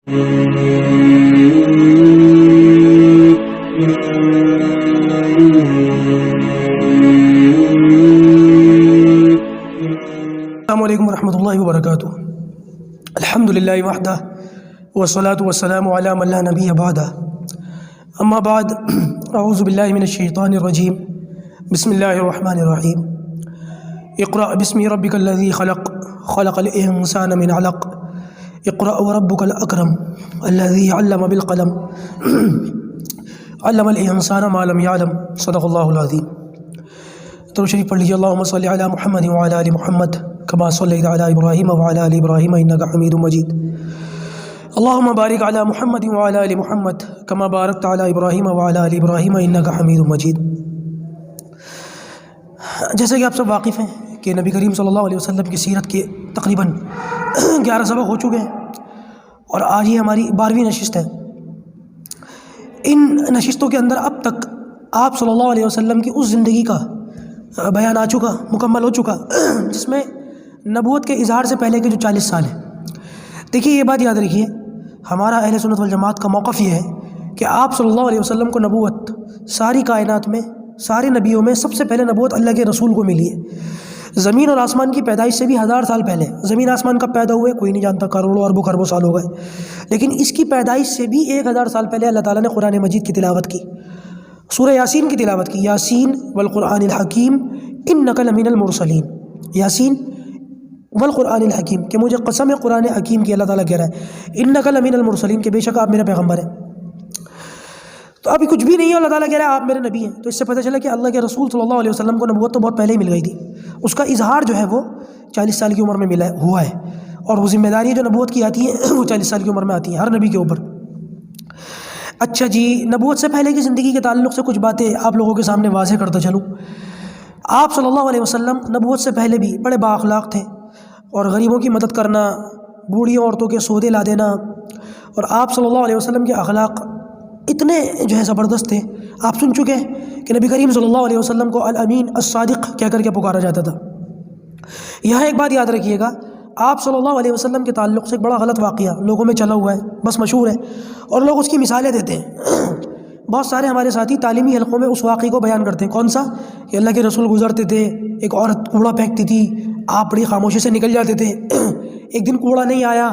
السلام علیکم ورحمۃ اللہ وبرکاتہ۔ الحمدللہ وحدہ والصلاة والسلام علی من لا نبی بعدہ، اما بعد، اعوذ باللہ من الشیطان الرجیم، بسم اللہ الرحمن الرحیم۔ اقرأ بسم ربک الذی خلق، خلق الانسان من علق، اقرأ وربک الاکرم الذی علم بالقلم، علم الانسان ما لم يعلم، صدق اللہ العظیم۔ درود شریف پڑھ لیجیے۔ اللہم صلی علی محمد وعلی آل محمد کما صلیت علی ابراہیم وعلی آل ابراہیم انک حمید مجید۔ اللہم بارک علی محمد وعلی آل محمد کما بارکت علی ابراہیم وعلی آل ابراہیم انک حمید مجید۔ جیسے کہ آپ سب واقف ہیں کہ نبی کریم صلی اللہ علیہ وسلم کی سیرت کے تقریباً 11 سبق ہو چکے ہیں، اور آج یہ ہماری 12ویں نشست ہے۔ ان نشستوں کے اندر اب تک آپ صلی اللہ علیہ وسلم کی اس زندگی کا بیان آ چکا، مکمل ہو چکا، جس میں نبوت کے اظہار سے پہلے کے جو 40 سال ہیں۔ دیکھیے، یہ بات یاد رکھیے، ہمارا اہل سنت والجماعت کا موقف یہ ہے کہ آپ صلی اللہ علیہ وسلم کو نبوت ساری کائنات میں، سارے نبیوں میں سب سے پہلے نبوت اللہ کے رسول کو ملی ہے۔ زمین اور آسمان کی پیدائش سے بھی 1000 سال پہلے، زمین آسمان کب پیدا ہوئے کوئی نہیں جانتا، کروڑوں اربوں خربوں سال ہو گئے، لیکن اس کی پیدائش سے بھی 1000 سال پہلے اللہ تعالیٰ نے قرآن مجید کی تلاوت کی، سورہ یاسین کی تلاوت کی۔ یاسین والقرآن الحکیم انک لمن المرسلین، یاسین والقرآن الحکیم، کہ مجھے قسم ہے قرآن حکیم کی، اللہ تعالیٰ کہہ رہا ہے انک لمن المرسلین، کہ بے شک آپ میرے پیغمبر ہیں۔ تو ابھی کچھ بھی نہیں ہے، اللہ تعالیٰ کہہ رہا ہے آپ میرے نبی ہیں۔ تو اس سے پتہ چلا کہ اللہ کے رسول صلی اللہ علیہ وسلم کو نبوت تو بہت پہلے ہی مل گئی تھی، اس کا اظہار جو ہے وہ 40 سال کی عمر میں ہوا ہے، اور وہ ذمہ داریاں جو نبوت کی آتی ہیں وہ 40 سال کی عمر میں آتی ہیں ہر نبی کے اوپر۔ اچھا جی، نبوت سے پہلے کی زندگی کے تعلق سے کچھ باتیں آپ لوگوں کے سامنے واضح کرتا چلوں۔ آپ صلی اللہ علیہ وسلم نبوت سے پہلے بھی بڑے با اخلاق تھے، اور غریبوں کی مدد کرنا، بوڑھی عورتوں کے سودے لا دینا، اور آپ صلی اللہ علیہ وسلم کے اخلاق اتنے جو ہے زبردست تھے۔ آپ سن چکے ہیں کہ نبی کریم صلی اللہ علیہ وسلم کو الامین الصادق کہہ کر کے پکارا جاتا تھا۔ یہاں ایک بات یاد رکھیے گا، آپ صلی اللہ علیہ وسلم کے تعلق سے ایک بڑا غلط واقعہ لوگوں میں چلا ہوا ہے، بس مشہور ہے، اور لوگ اس کی مثالیں دیتے ہیں۔ بہت سارے ہمارے ساتھی تعلیمی حلقوں میں اس واقعے کو بیان کرتے ہیں۔ کون سا؟ کہ اللہ کے رسول گزرتے تھے، ایک عورت کوڑا پھینکتی تھی، آپ بڑی خاموشی سے نکل جاتے تھے۔ ایک دن کوڑا نہیں آیا،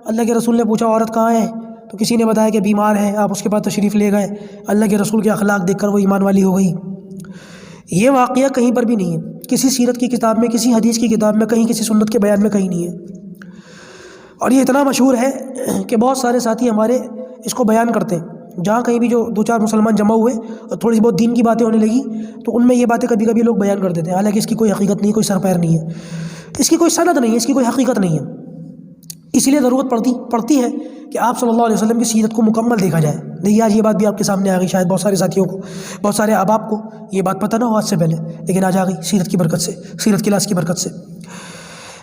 اللہ کے رسول نے پوچھا عورت کہاں ہے، تو کسی نے بتایا کہ بیمار ہے، آپ اس کے بعد تشریف لے گئے، اللہ کے رسول کے اخلاق دیکھ کر وہ ایمان والی ہو گئی۔ یہ واقعہ کہیں پر بھی نہیں ہے، کسی سیرت کی کتاب میں، کسی حدیث کی کتاب میں، کہیں کسی سنت کے بیان میں کہیں نہیں ہے، اور یہ اتنا مشہور ہے کہ بہت سارے ساتھی ہمارے اس کو بیان کرتے ہیں۔ جہاں کہیں بھی جو 2-4 مسلمان جمع ہوئے اور تھوڑی سی بہت دین کی باتیں ہونے لگی تو ان میں یہ باتیں کبھی کبھی لوگ بیان کر دیتے ہیں، حالانکہ اس کی کوئی حقیقت نہیں، کوئی سر پیر نہیں ہے، اس کی کوئی سند نہیں ہے، اس کی کوئی حقیقت نہیں ہے۔ اس لیے ضرورت پڑتی ہے کہ آپ صلی اللہ علیہ وسلم کی سیرت کو مکمل دیکھا جائے۔ دیکھیے، آج یہ بات بھی آپ کے سامنے آ گئی، شاید بہت سارے ساتھیوں کو، بہت سارے احباب کو یہ بات پتہ نہ ہو آج سے پہلے، لیکن آج آ گئی سیرت کی برکت سے، سیرت کلاس کی برکت سے۔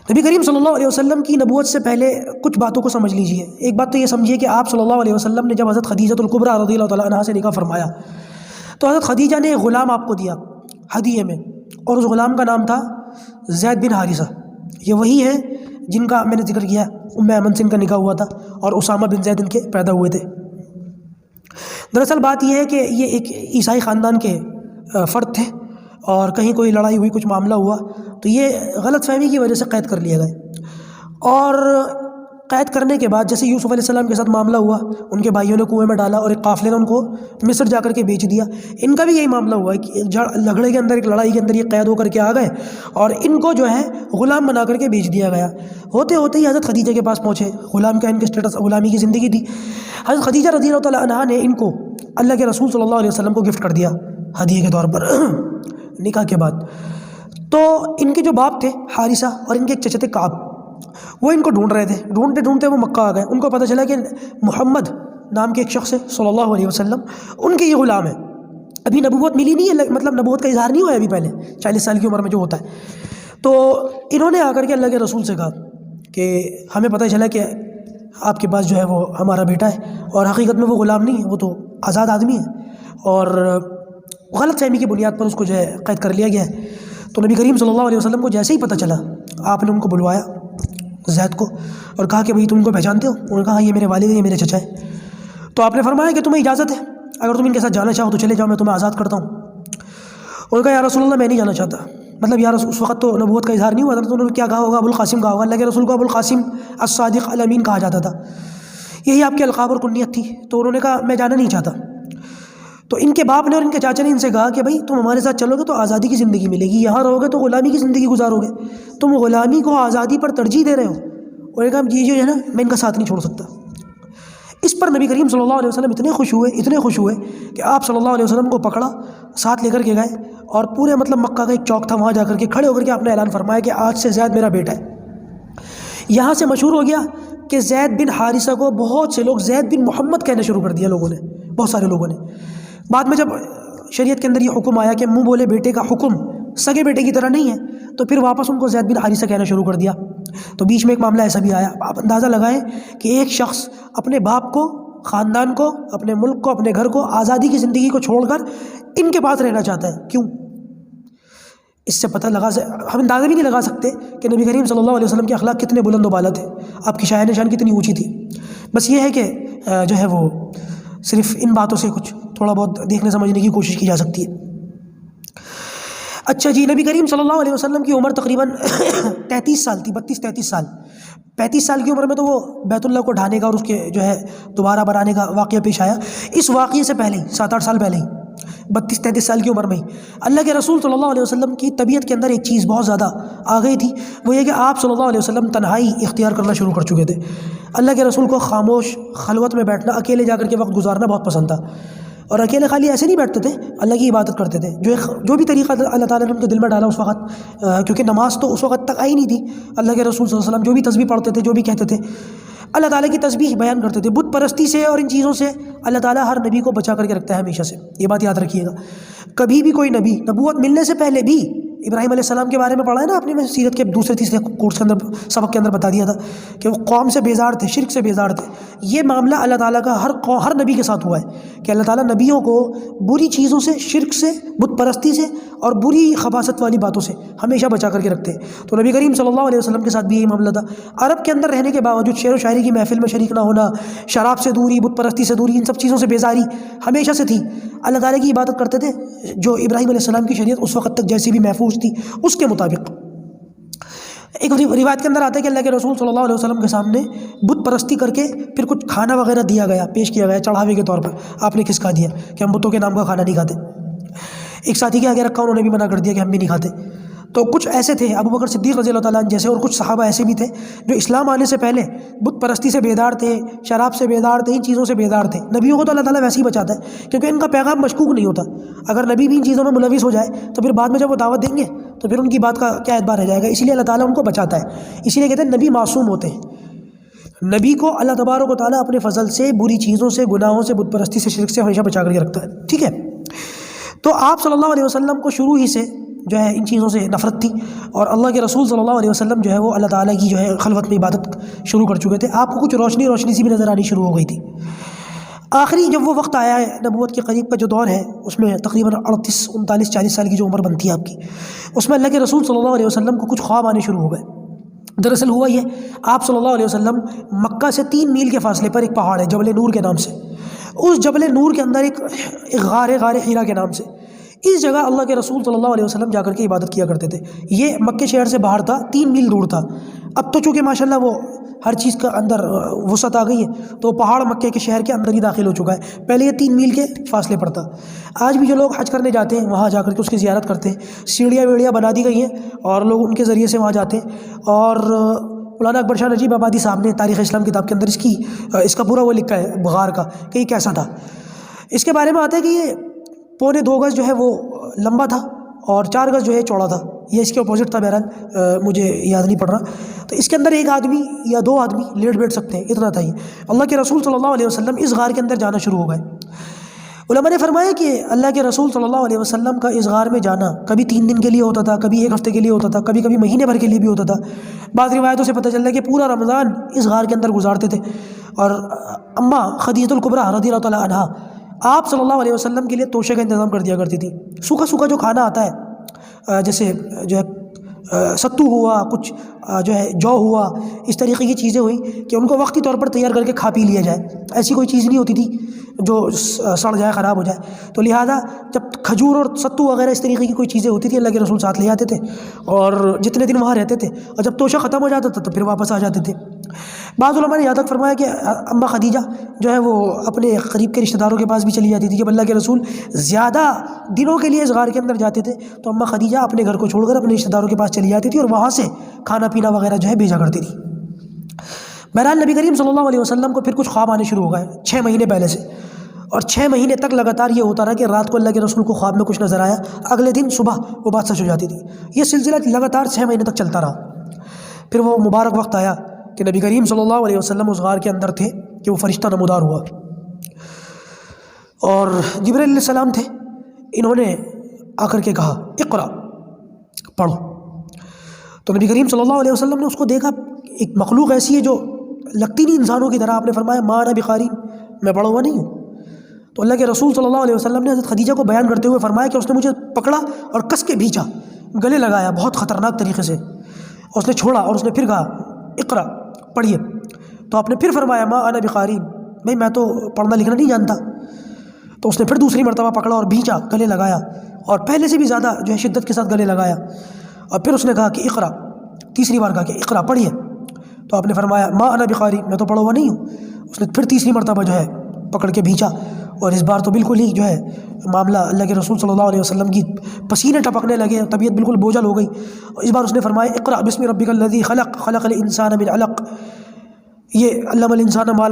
نبی کریم صلی اللہ علیہ وسلم کی نبوت سے پہلے کچھ باتوں کو سمجھ لیجئے۔ ایک بات تو یہ سمجھیے کہ آپ صلی اللہ علیہ وسلم نے جب حضرت خدیجہ الکبریٰ رضی اللہ تعالیٰ عنہا سے نکاح فرمایا تو حضرت خدیجہ نے ایک غلام آپ کو دیا ہدیے میں، اور اس غلام کا نام تھا زید بن حارثہ۔ یہ وہی ہے جن کا میں نے ذکر کیا، ام ایمن سے ان کا نکاح ہوا تھا، اور اسامہ بن زید ان کے پیدا ہوئے تھے۔ دراصل بات یہ ہے کہ یہ ایک عیسائی خاندان کے فرد تھے، اور کہیں کوئی لڑائی ہوئی، کچھ معاملہ ہوا تو یہ غلط فہمی کی وجہ سے قید کر لیا گئے، اور قید کرنے کے بعد جیسے یوسف علیہ السلام کے ساتھ معاملہ ہوا، ان کے بھائیوں نے کنویں میں ڈالا اور ایک قافلے نے ان کو مصر جا کر کے بیچ دیا۔ ان کا بھی یہی معاملہ ہوا ہے کہ جھگڑے کے اندر، ایک لڑائی کے اندر یہ قید ہو کر کے آ گئے، اور ان کو جو ہے غلام بنا کر کے بیچ دیا گیا۔ ہوتے ہوتے ہی حضرت خدیجہ کے پاس پہنچے، غلام کا ان کے اسٹیٹس غلامی کی زندگی تھی۔ حضرت خدیجہ رضی اللہ تعالیٰ عنہا نے ان کو اللہ کے رسول صلی اللہ علیہ وسلم کو گفٹ کر دیا ہدیے کے طور پر نکاح کے بعد۔ تو ان کے جو باپ تھے حارثہ، اور ان کے ایک چچا تھے کعب، وہ ان کو ڈھونڈ رہے تھے، ڈھونڈتے ڈھونڈتے وہ مکہ آ گئے۔ ان کو پتہ چلا کہ محمد نام کے ایک شخص ہے صلی اللہ علیہ وسلم، ان کے یہ غلام ہے، ابھی نبوت ملی نہیں ہے، مطلب نبوت کا اظہار نہیں ہوا ہے ابھی، پہلے 40 سال کی عمر میں جو ہوتا ہے۔ تو انہوں نے آ کر کے اللہ کے رسول سے کہا کہ ہمیں پتہ چلا کہ آپ کے پاس جو ہے وہ ہمارا بیٹا ہے، اور حقیقت میں وہ غلام نہیں ہے، وہ تو آزاد آدمی ہے، اور غلط فہمی کی بنیاد پر اس کو جو ہے قید کر لیا گیا ہے۔ تو نبی کریم صلی اللہ علیہ وسلم کو جیسے ہی پتہ چلا، آپ نے ان کو بلوایا، زید کو اور کہا کہ بھئی تم ان کو پہچانتے ہو؟ انہوں نے کہا یہ میرے والد ہیں، یہ میرے چچا ہیں۔ تو آپ نے فرمایا کہ تمہیں اجازت ہے، اگر تم ان کے ساتھ جانا چاہو تو چلے جاؤ، میں تمہیں آزاد کرتا ہوں۔ انہوں نے کہا یا رسول اللہ میں نہیں جانا چاہتا، مطلب یا رسول، اس وقت تو نبوت کا اظہار نہیں ہوا تھا، تو انہوں نے کیا کہا ہوگا؟ ابو القاسم کہا ہوگا۔ اللہ کے رسول کو ابو القاسم الصادق الامین کہا جاتا تھا، یہی آپ کے القاب اور کنیت تھی۔ تو انہوں نے کہا میں جانا نہیں چاہتا۔ تو ان کے باپ نے اور ان کے چاچا نے ان سے کہا کہ بھائی تم ہمارے ساتھ چلو گے تو آزادی کی زندگی ملے گی، یہاں رہو گے تو غلامی کی زندگی گزارو گے، تم غلامی کو آزادی پر ترجیح دے رہے ہو۔ انہوں نے کہا جی جو ہے نا میں ان کا ساتھ نہیں چھوڑ سکتا۔ اس پر نبی کریم صلی اللہ علیہ وسلم اتنے خوش ہوئے کہ آپ صلی اللہ علیہ وسلم کو پکڑا، ساتھ لے کر کے گئے اور پورے مطلب مکہ کا ایک چوک تھا، وہاں جا کر کے کھڑے ہو کر کے آپ نے اعلان فرمایا کہ آج سے زید میرا بیٹا ہے۔ یہاں سے مشہور ہو گیا کہ زید بن حارثہ کو بہت سے لوگ زید بن محمد کہنا شروع کر دیا، لوگوں نے، بہت سارے لوگوں نے۔ بعد میں جب شریعت کے اندر یہ حکم آیا کہ منہ بولے بیٹے کا حکم سگے بیٹے کی طرح نہیں ہے، تو پھر واپس ان کو زید بن حارثہ کہنا شروع کر دیا۔ تو بیچ میں ایک معاملہ ایسا بھی آیا، آپ اندازہ لگائیں کہ ایک شخص اپنے باپ کو، خاندان کو، اپنے ملک کو، اپنے گھر کو، آزادی کی زندگی کو چھوڑ کر ان کے پاس رہنا چاہتا ہے، کیوں؟ اس سے پتہ لگا، ہم اندازہ بھی نہیں لگا سکتے کہ نبی کریم صلی اللہ علیہ وسلم کے اخلاق کتنے بلند و بالا تھے، آپ کی شاہ نشان کتنی اونچی تھی۔ بس یہ ہے کہ جو ہے وہ صرف ان باتوں سے کچھ تھوڑا بہت دیکھنے سمجھنے کی کوشش کی جا سکتی ہے۔ اچھا جی، نبی کریم صلی اللہ علیہ وسلم کی عمر تقریباً 33 سال تھی، 32-33 سال۔ 35 سال کی عمر میں تو وہ بیت اللہ کو ڈھانے کا اور اس کے جو ہے دوبارہ بنانے کا واقعہ پیش آیا۔ اس واقعے سے پہلے 7-8 سال پہلے ہی، 32-33 سال کی عمر میں ہی اللہ کے رسول صلی اللہ علیہ وسلم کی طبیعت کے اندر ایک چیز بہت زیادہ آ گئی تھی، وہ یہ کہ آپ صلی اللہ علیہ وسلم تنہائی اختیار کرنا شروع کر چکے تھے۔ اللہ کے رسول کو خاموش خلوت میں بیٹھنا، اکیلے جا کر کے وقت گزارنا بہت پسند تھا، اور اکیلے خالی ایسے نہیں بیٹھتے تھے، اللہ کی عبادت کرتے تھے۔ جو بھی طریقہ اللہ تعالیٰ نے ان کے دل میں ڈالا اس وقت، کیونکہ نماز تو اس وقت تک آئی نہیں تھی، اللہ کے رسول صلی اللہ علیہ وسلم جو بھی تسبیح پڑھتے تھے، جو بھی کہتے تھے، اللہ تعالیٰ کی تسبیح بیان کرتے تھے۔ بت پرستی سے اور ان چیزوں سے اللہ تعالیٰ ہر نبی کو بچا کر کے رکھتا ہے ہمیشہ سے، یہ بات یاد رکھیے گا۔ کبھی بھی کوئی نبی نبوت ملنے سے پہلے بھی، ابراہیم علیہ السلام کے بارے میں پڑھا ہے نا آپ نے، میں سیرت کے دوسرے تیسرے کورس کے اندر، سبق کے اندر بتا دیا تھا کہ وہ قوم سے بیزار تھے، شرک سے بیزار تھے۔ یہ معاملہ اللہ تعالیٰ کا ہر نبی کے ساتھ ہوا ہے کہ اللہ تعالیٰ نبیوں کو بری چیزوں سے، شرک سے، بت پرستی سے اور بری خباثت والی باتوں سے ہمیشہ بچا کر کے رکھتے ہیں۔ تو نبی کریم صلی اللہ علیہ وسلم کے ساتھ بھی یہی معاملہ تھا۔ عرب کے اندر رہنے کے باوجود شعر و شاعری کی محفل میں شریک نہ ہونا، شراب سے دوری، بت پرستی سے دوری، ان سب چیزوں سے بیزاری ہمیشہ سے تھی۔ اللہ تعالیٰ کی عبادت کرتے تھے جو ابراہیم علیہ السلام کی شریعت اس وقت تک جیسی بھی محفوظ تھی اس کے مطابق۔ ایک روایت کے اندر آتا ہے کہ اللہ کے رسول صلی اللہ علیہ وسلم کے سامنے بت پرستی کر کے پھر کچھ کھانا وغیرہ دیا گیا، پیش کیا گیا چڑھاوے کے طور پر۔ آپ نے کھسکا دیا کہ ہم بتوں کے نام کا کھانا نہیں کھاتے۔ ایک ساتھی کے آگے رکھا، انہوں نے بھی منع کر دیا کہ ہم بھی نہیں کھاتے۔ تو کچھ ایسے تھے، ابو بکر صدیق رضی اللہ تعالیٰ عنہ جیسے، اور کچھ صحابہ ایسے بھی تھے جو اسلام آنے سے پہلے بت پرستی سے بیدار تھے، شراب سے بیدار تھے، ان چیزوں سے بیدار تھے۔ نبیوں کو تو اللہ تعالیٰ ویسے ہی بچاتا ہے کیونکہ ان کا پیغام مشکوک نہیں ہوتا۔ اگر نبی بھی ان چیزوں میں ملوث ہو جائے تو پھر بعد میں جب وہ دعوت دیں گے تو پھر ان کی بات کا کیا اعتبار رہ جائے گا، اسی لیے اللہ تعالیٰ ان کو بچاتا ہے۔ اسی لیے کہتے ہیں نبی معصوم ہوتے ہیں، نبی کو اللہ تبارک و تعالیٰ اپنے فضل سے بری چیزوں سے، گناہوں سے، بت پرستی سے، شرک سے ہمیشہ بچا کر کے رکھتا ہے، ٹھیک ہے۔ تو آپ صلی اللہ علیہ وسلم کو شروع ہی سے جو ہے ان چیزوں سے نفرت تھی، اور اللہ کے رسول صلی اللہ علیہ وسلم جو ہے وہ اللہ تعالیٰ کی جو ہے خلوت میں عبادت شروع کر چکے تھے۔ آپ کو کچھ روشنی سی بھی نظر آنی شروع ہو گئی تھی۔ آخری جب وہ وقت آیا ہے نبوت کے قریب کا جو دور ہے، اس میں تقریباً 38 39 40 سال کی جو عمر بنتی ہے آپ کی، اس میں اللہ کے رسول صلی اللہ علیہ وسلم کو کچھ خواب آنے شروع ہو گئے۔ دراصل ہوا یہ، آپ صلی اللہ علیہ وسلم مکہ سے 3 میل کے فاصلے پر ایک پہاڑ ہے جبل نور کے نام سے، اس جبل نور کے اندر ایک غار حرا کے نام سے، اس جگہ اللہ کے رسول صلی اللہ علیہ وسلم جا کر کے عبادت کیا کرتے تھے۔ یہ مکے شہر سے باہر تھا، 3 میل دور تھا۔ اب تو چونکہ ماشاءاللہ وہ ہر چیز کا اندر وسعت آ گئی ہے تو پہاڑ مکے کے شہر کے اندر ہی داخل ہو چکا ہے، پہلے یہ 3 میل کے فاصلے پر تھا۔ آج بھی جو لوگ حج کرنے جاتے ہیں وہاں جا کر کے اس کی زیارت کرتے ہیں، سیڑھیاں ویڑیاں بنا دی گئی ہیں اور لوگ ان کے ذریعے سے وہاں جاتے ہیں۔ اور مولانا اکبر شاہ نجیب آبادی صاحب نے تاریخ اسلام کتاب کے اندر اس کا پورا وہ لکھا ہے غار کا کہ یہ کیسا تھا۔ اس کے بارے میں آتا ہے کہ یہ 2.25 گز جو ہے وہ لمبا تھا اور 4 گز جو ہے چوڑا تھا، یہ اس کے اپوزٹ تھا، بہرحال مجھے یاد نہیں پڑ رہا۔ تو اس کے اندر ایک آدمی یا 2 آدمی لیٹ بیٹھ سکتے ہیں، اتنا تھا یہ۔ اللہ کے رسول صلی اللہ علیہ وسلم اس غار کے اندر جانا شروع ہو گئے۔ علماء نے فرمایا کہ اللہ کے رسول صلی اللہ علیہ وسلم کا اس غار میں جانا کبھی 3 دن کے لیے ہوتا تھا، کبھی 1 ہفتے کے لیے ہوتا تھا، کبھی کبھی مہینے بھر کے لیے بھی ہوتا تھا۔ بعض روایتوں سے پتہ چلتا ہے کہ پورا رمضان اس غار کے اندر گزارتے تھے۔ اور اماں خدیجہ الکبریٰ رضی اللہ تعالیٰ عنہا آپ صلی اللہ علیہ وسلم کے لیے توشے کا انتظام کر دیا کرتی تھی۔ سوکھا جو کھانا آتا ہے، جیسے جو ہے ستو ہوا، کچھ جو ہے جو ہوا، اس طریقے کی چیزیں ہوئیں کہ ان کو وقتی طور پر تیار کر کے کھا پی لیا جائے، ایسی کوئی چیز نہیں ہوتی تھی جو سڑ جائے، خراب ہو جائے۔ تو لہٰذا جب کھجور اور ستو وغیرہ اس طریقے کی کوئی چیزیں ہوتی تھی، اللہ کے رسول ساتھ لے آتے تھے اور جتنے دن وہاں رہتے تھے، اور جب توشہ ختم ہو جاتا تھا تو پھر واپس آ جاتے تھے۔ بعض علماء نے یہاں تک فرمایا کہ اماں خدیجہ جو ہے وہ اپنے قریب کے رشتہ داروں کے پاس بھی چلی جاتی تھی۔ جب اللہ کے رسول زیادہ دنوں کے لیے اس غار کے اندر جاتے تھے تو اماں خدیجہ اپنے گھر کو چھوڑ کر اپنے رشتہ داروں کے پاس چلی جاتی تھی اور وہاں سے کھانا پینا وغیرہ جو ہے بھیجا کرتی تھی۔ بہرحال نبی کریم صلی اللہ علیہ وسلم کو پھر کچھ خواب آنے شروع ہو گئے 6 مہینے پہلے سے، اور 6 مہینے تک لگاتار یہ ہوتا رہا کہ رات کو اللہ کے رسول کو خواب میں کچھ نظر آیا، اگلے دن صبح وہ بات سچ ہو جاتی تھی۔ یہ سلسلہ لگاتار 6 مہینے تک چلتا رہا۔ پھر وہ مبارک وقت آیا کہ نبی کریم صلی اللہ علیہ وسلم اس غار کے اندر تھے کہ وہ فرشتہ نمودار ہوا، اور جبرائیل علیہ السلام تھے۔ انہوں نے آ کر کے کہا اقرا، پڑھو۔ تو نبی کریم صلی اللہ علیہ وسلم نے اس کو دیکھا، ایک مخلوق ایسی ہے جو لگتی نہیں انسانوں کی طرح۔ آپ نے فرمایا ما انا بقاری، میں پڑھا ہوا نہیں ہوں۔ تو اللہ کے رسول صلی اللہ علیہ وسلم نے حضرت خدیجہ کو بیان کرتے ہوئے فرمایا کہ اس نے مجھے پکڑا اور کس کے بھینچا، گلے لگایا بہت خطرناک طریقے سے، اور اس نے چھوڑا اور اس نے پھر کہا اقرا، پڑھیے۔ تو آپ نے پھر فرمایا ما انا بقاری، بھائی میں تو پڑھنا لکھنا نہیں جانتا۔ تو اس نے پھر دوسری مرتبہ پکڑا اور بھینچا، گلے لگایا، اور پہلے سے بھی زیادہ جو ہے شدت کے ساتھ گلے لگایا، اور پھر اس نے کہا کہ اقرا، تیسری بار کہا کہ اقرا، پڑھیے۔ تو آپ نے فرمایا ما انا بقاری، میں تو پڑھا ہوا نہیں ہوں۔ اس نے پھر تیسری مرتبہ جو ہے پکڑ کے بھینچا، اور اس بار تو بالکل ہی جو ہے معاملہ اللہ کے رسول صلی اللہ علیہ وسلم کی پسینے ٹپکنے لگے، طبیعت بالکل بوجھل ہو گئی۔ اس بار اس نے فرمایا اقرا بسم ربک الذی خلق، خلق الانسان من علق۔ یہ علم الانسان ما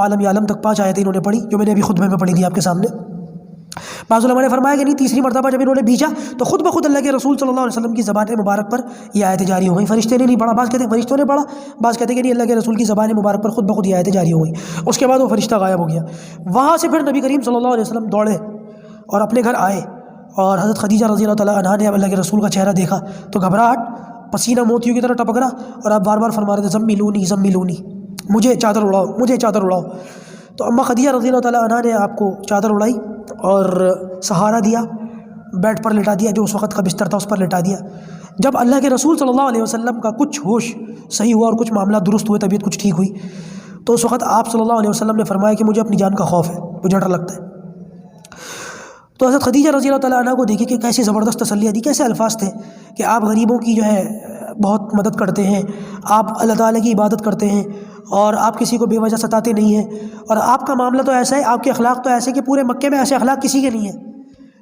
لم یعلم تک 5 آیتیں انہوں نے پڑھی، جو میں نے ابھی خطبے میں پڑھی تھی آپ کے سامنے۔ بعض علماء نے فرمایا کہ نہیں، تیسری مرتبہ جب انہوں نے بھیجا تو خود بخود اللہ کے رسول صلی اللہ علیہ وسلم کی زبان مبارک پر یہ آیتیں جاری ہو گئیں، فرشتے نے نہیں پڑھا۔ بعض کہتے ہیں فرشتوں نے پڑھا، بعض کہتے ہیں کہ نہیں، اللہ کے رسول کی زبان مبارک پر خود بخود یہ آیتیں جاری ہو گئیں۔ اس کے بعد وہ فرشتہ غائب ہو گیا۔ وہاں سے پھر نبی کریم صلی اللہ علیہ وسلم دوڑے اور اپنے گھر آئے، اور حضرت خدیجہ رضی اللہ تعالیٰ عنہا نے اللہ کے رسول کا چہرہ دیکھا تو گھبراہٹ، پسینہ موتیوں کی طرح ٹپک رہا، اور آپ بار بار فرما رہے تھے زملونی زملونی، مجھے چادر اڑاؤ، مجھے چادر اڑاؤ۔ تو اماں خدیجہ رضی اللہ تعالیٰ عنہا نے آپ کو چادر اڑائی اور سہارا دیا، بیڈ پر لٹا دیا، جو اس وقت کا بستر تھا اس پر لٹا دیا۔ جب اللہ کے رسول صلی اللہ علیہ وسلم کا کچھ ہوش صحیح ہوا اور کچھ معاملہ درست ہوئے، طبیعت کچھ ٹھیک ہوئی، تو اس وقت آپ صلی اللہ علیہ وسلم نے فرمایا کہ مجھے اپنی جان کا خوف ہے، مجھے ڈر لگتا ہے۔ تو حضرت خدیجہ رضی اللہ تعالیٰ عنہ کو دیکھیں کہ کیسے زبردست تسلیہ دی، کیسے الفاظ تھے کہ آپ غریبوں کی جو ہے بہت مدد کرتے ہیں، آپ اللہ تعالیٰ کی عبادت کرتے ہیں، اور آپ کسی کو بے وجہ ستاتے نہیں ہیں، اور آپ کا معاملہ تو ایسا ہے، آپ کے اخلاق تو ایسے کہ پورے مکے میں ایسے اخلاق کسی کے نہیں ہیں،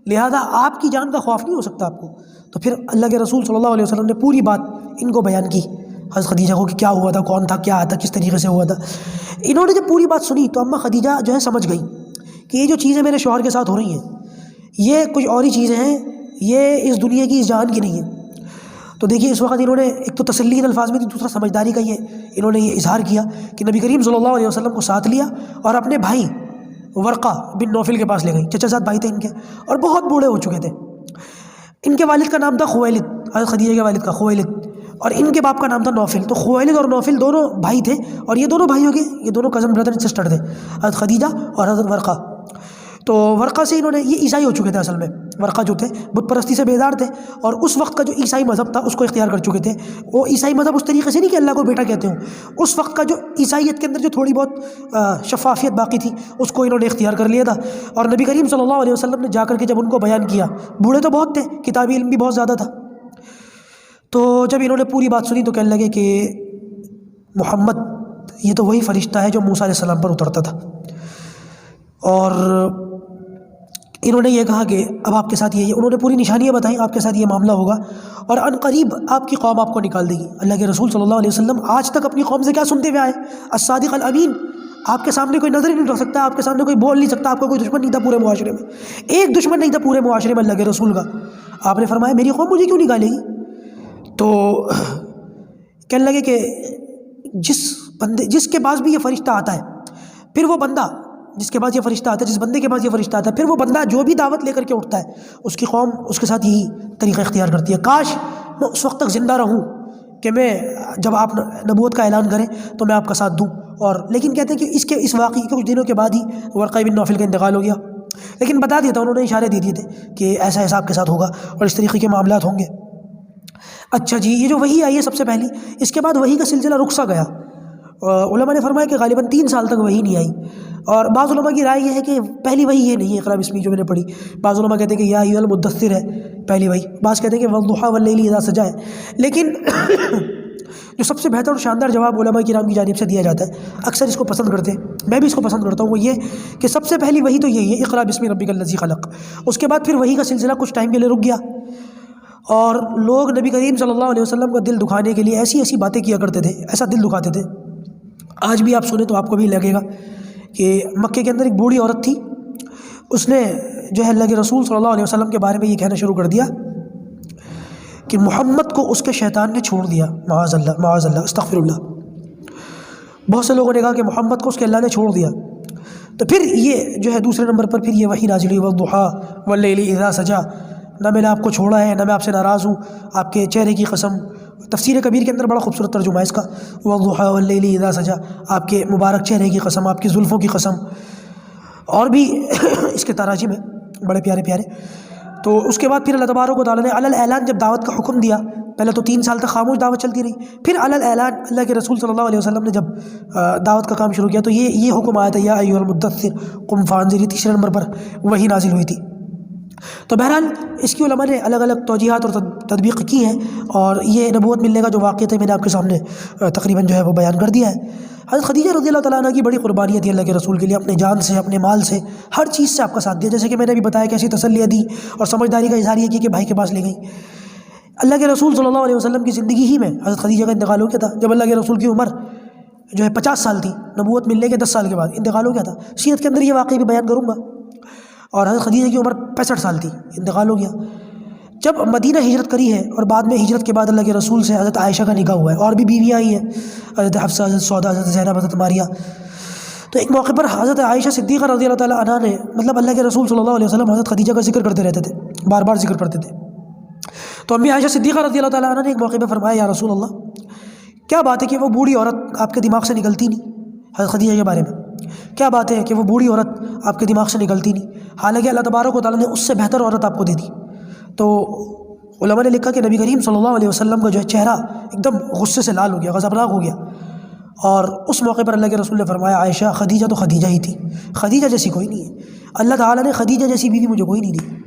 لہذا آپ کی جان کا خوف نہیں ہو سکتا آپ کو۔ تو پھر اللہ کے رسول صلی اللہ علیہ وسلم نے پوری بات ان کو بیان کی، حضرت خدیجہ کو، کہ کیا ہوا تھا، کون تھا، کیا تھا، کس طریقے سے ہوا تھا۔ انہوں نے جب پوری بات سنی تو اماں خدیجہ جو ہے سمجھ گئی کہ یہ جو چیزیں میرے شوہر کے ساتھ ہو رہی ہیں یہ کچھ اور ہی چیزیں ہیں، یہ اس دنیا کی، اس جہان کی نہیں ہیں۔ تو دیکھیے اس وقت انہوں نے ایک تو تسلی ان الفاظ میں دی، دوسرا سمجھداری کا انہوں نے یہ اظہار کیا کہ نبی کریم صلی اللہ علیہ وسلم کو ساتھ لیا اور اپنے بھائی ورقہ بن نوفل کے پاس لے گئی۔ چچا زاد بھائی تھے ان کے، اور بہت بوڑھے ہو چکے تھے۔ ان کے والد کا نام تھا خویلد، حضرت خدیجہ کے والد کا خویلد، اور ان کے باپ کا نام تھا نوفل۔ تو خویلد اور نوفل دونوں بھائی تھے، اور یہ دونوں بھائیوں کے، یہ دونوں کزن بردر سسٹر تھے، حضرت خدیجہ اور حضرت ورقہ۔ تو ورقہ سے انہوں نے، یہ عیسائی ہو چکے تھے اصل میں، ورقہ جو تھے بت پرستی سے بیدار تھے، اور اس وقت کا جو عیسائی مذہب تھا اس کو اختیار کر چکے تھے۔ وہ عیسائی مذہب اس طریقے سے نہیں کہ اللہ کو بیٹا کہتے ہوں، اس وقت کا جو عیسائیت کے اندر جو تھوڑی بہت شفافیت باقی تھی اس کو انہوں نے اختیار کر لیا تھا۔ اور نبی کریم صلی اللہ علیہ وسلم نے جا کر کے جب ان کو بیان کیا، بوڑھے تو بہت تھے، کتابی علم بھی بہت زیادہ تھا، تو جب انہوں نے پوری بات سنی تو کہنے لگے کہ محمد یہ تو وہی فرشتہ ہے جو موسیٰ علیہ السلام پر اترتا تھا۔ اور انہوں نے یہ کہا کہ اب آپ کے ساتھ یہ، انہوں نے پوری نشانیاں بتائیں، آپ کے ساتھ یہ معاملہ ہوگا، اور ان قریب آپ کی قوم آپ کو نکال دے گی۔ اللہ کے رسول صلی اللہ علیہ وسلم آج تک اپنی قوم سے کیا سنتے ہوئے آئے؟ الصادق الامین۔ آپ کے سامنے کوئی نظر ہی نہیں رکھ سکتا، آپ کے سامنے کوئی بول نہیں سکتا، آپ کا کوئی دشمن نہیں تھا پورے معاشرے میں، ایک دشمن نہیں تھا پورے معاشرے میں اللہ کے رسول کا۔ آپ نے فرمایا میری قوم مجھے کیوں نکالے گی؟ تو کہنے لگے کہ جس کے پاس بھی یہ فرشتہ آتا ہے، پھر وہ بندہ جس کے پاس یہ فرشتہ آتا ہے، جس بندے کے پاس یہ فرشتہ آتا ہے، پھر وہ بندہ جو بھی دعوت لے کر کے اٹھتا ہے اس کی قوم اس کے ساتھ یہی طریقہ اختیار کرتی ہے۔ کاش میں اس وقت تک زندہ رہوں کہ میں جب آپ نبوت کا اعلان کریں تو میں آپ کا ساتھ دوں۔ اور لیکن کہتے ہیں کہ اس واقعے کے کچھ دنوں کے بعد ہی ورقہ بن نوفل کا انتقال ہو گیا، لیکن بتا دیا تھا، انہوں نے اشارے دے دیے تھے کہ ایسا ایسا آپ کے ساتھ ہوگا اور اس طریقے کے معاملات ہوں گے۔ اچھا جی، یہ جو وحی آئی ہے سب سے پہلی، اس کے بعد وحی کا سلسلہ رک سا گیا۔ علماء نے فرمایا کہ غالباً 3 سال تک وحی نہیں آئی، اور بعض علماء کی رائے یہ ہے کہ پہلی وحی یہ نہیں ہے اقرا بسمی جو میں نے پڑھی۔ بعض علماء کہتے ہیں کہ یا ایھا المدثر ہے پہلی وحی، بعض کہتے ہیں کہ والضحیٰ واللیل اذا سجا ہے۔ لیکن جو سب سے بہتر اور شاندار جواب علماء کرام کی جانب سے دیا جاتا ہے، اکثر اس کو پسند کرتے ہیں، میں بھی اس کو پسند کرتا ہوں، وہ یہ کہ سب سے پہلی وحی تو یہی ہے اقرا بسم ربک الذی خلق۔ اس کے بعد پھر وحی کا سلسلہ کچھ ٹائم کے لیے رک گیا، اور لوگ نبی کریم صلی اللہ علیہ وسلم کا دل دکھانے کے لیے ایسی ایسی باتیں کیا کرتے تھے، ایسا دل دکھاتے تھے۔ آج بھی آپ سنیں تو آپ کو بھی لگے گا کہ مکے کے اندر ایک بوڑھی عورت تھی، اس نے جو ہے اللہ کے رسول صلی اللہ علیہ وسلم کے بارے میں یہ کہنا شروع کر دیا کہ محمد کو اس کے شیطان نے چھوڑ دیا، معاذ اللہ معاذ اللہ استغفر اللہ۔ بہت سے لوگوں نے کہا کہ محمد کو اس کے اللہ نے چھوڑ دیا۔ تو پھر یہ جو ہے دوسرے نمبر پر پھر یہ وحی نازل ہوئی والضحیٰ واللیل اذا سجا، نہ میں نے آپ کو چھوڑا ہے، نہ میں آپ سے ناراض ہوں، آپ کے چہرے کی قسم۔ تفسیر کبیر کے اندر بڑا خوبصورت ترجمہ ہے اس کا، والضحیٰ واللیل اذا سجا، آپ کے مبارک چہرے کی قسم، آپ کی زلفوں کی قسم، اور بھی اس کے تراجم ہیں بڑے پیارے پیارے۔ تو اس کے بعد پھر اللہ تبارک و تعالیٰ نے علی الاعلان جب دعوت کا حکم دیا، پہلے تو 3 سال تک خاموش دعوت چلتی رہی، پھر علی الاعلان اللہ کے رسول صلی اللہ علیہ وسلم نے جب دعوت کا کام شروع کیا تو یہ حکم آیا تھا یا ایھا المدثر قم فانذر، یہ تیسرے نمبر پر وحی نازل ہوئی تھی۔ تو بہرحال اس کی علماء نے الگ الگ توجیحات اور تطبیق کی ہیں، اور یہ نبوت ملنے کا جو واقعہ تھا میں نے آپ کے سامنے تقریباً جو ہے وہ بیان کر دیا ہے۔ حضرت خدیجہ رضی اللہ تعالیٰ عنہ کی بڑی قربانیاں تھی اللہ کے رسول کے لیے، اپنے جان سے، اپنے مال سے، ہر چیز سے آپ کا ساتھ دیا، جیسے کہ میں نے بھی بتایا کیسی تسلیاں دی اور سمجھداری کا اظہار یہ کیا کہ بھائی کے پاس لے گئی۔ اللہ کے رسول صلی اللہ علیہ وسلم کی زندگی ہی میں حضرت خدیجہ کا انتقال ہو گیا تھا، جب اللہ کے رسول کی عمر جو ہے 50 سال تھی، نبوت ملنے کے 10 سال کے بعد انتقال ہو گیا تھا۔ سیرت کے اندر یہ واقعہ بھی بیان کروں گا۔ اور حضرت خدیجہ کی عمر 65 سال تھی، انتقال ہو گیا۔ جب مدینہ ہجرت کری ہے اور بعد میں ہجرت کے بعد اللہ کے رسول سے حضرت عائشہ کا نکاح ہوا ہے، اور بھی بیویاں آئی ہیں، حضرت حفصہ، حضرت سودا، حضرت زینب، حضرت ماریہ۔ تو ایک موقع پر حضرت عائشہ صدیقہ رضی اللہ تعالیٰ عنہ نے، مطلب اللہ کے رسول صلی اللہ علیہ وسلم حضرت خدیجہ کا ذکر کرتے رہتے تھے، بار بار ذکر کرتے تھے۔ تو امی عائشہ صدیقہ رضی اللہ تعالیٰ عنہ نے ایک موقع پہ فرمایا یا رسول اللہ، کیا بات ہے کہ وہ بوڑھی عورت آپ کے دماغ سے نکلتی نہیں؟ حضرت خدیجہ کے بارے میں کیا بات ہے کہ وہ بوڑھی عورت آپ کے دماغ سے نکلتی نہیں، حالانکہ اللہ تبارک و تعالیٰ نے اس سے بہتر عورت آپ کو دے دی۔ تو علماء نے لکھا کہ نبی کریم صلی اللہ علیہ وسلم کا جو ہے چہرہ ایک دم غصے سے لال ہو گیا، غضبناک ہو گیا، اور اس موقع پر اللہ کے رسول نے فرمایا عائشہ خدیجہ تو خدیجہ ہی تھی، خدیجہ جیسی کوئی نہیں ہے، اللہ تعالیٰ نے خدیجہ جیسی بیوی مجھے کوئی نہیں دی۔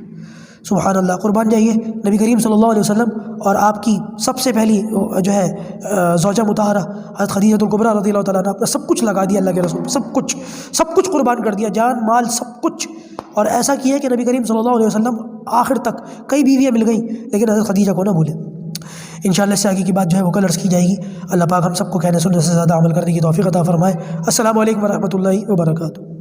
سبحان اللہ، قربان جائیے نبی کریم صلی اللہ علیہ وسلم اور آپ کی سب سے پہلی جو ہے زوجہ مطہرہ حضرت خدیجہ الکبریٰ رضی اللہ تعالیٰ عنہ، اپنا سب کچھ لگا دیا اللہ کے رسول، سب کچھ قربان کر دیا، جان مال سب کچھ، اور ایسا کیا کہ نبی کریم صلی اللہ علیہ وسلم آخر تک کئی بیویاں مل گئیں لیکن حضرت خدیجہ کو نہ بھولے۔ انشاءاللہ اس سے آگے کی بات جو ہے وہ کل عرض کی جائے گی۔ اللہ پاک ہم سب کو کہنے سننے سے زیادہ عمل کرنے کی توفیق عطا فرمائے۔ السلام علیکم ورحمۃ اللہ وبرکاتہ۔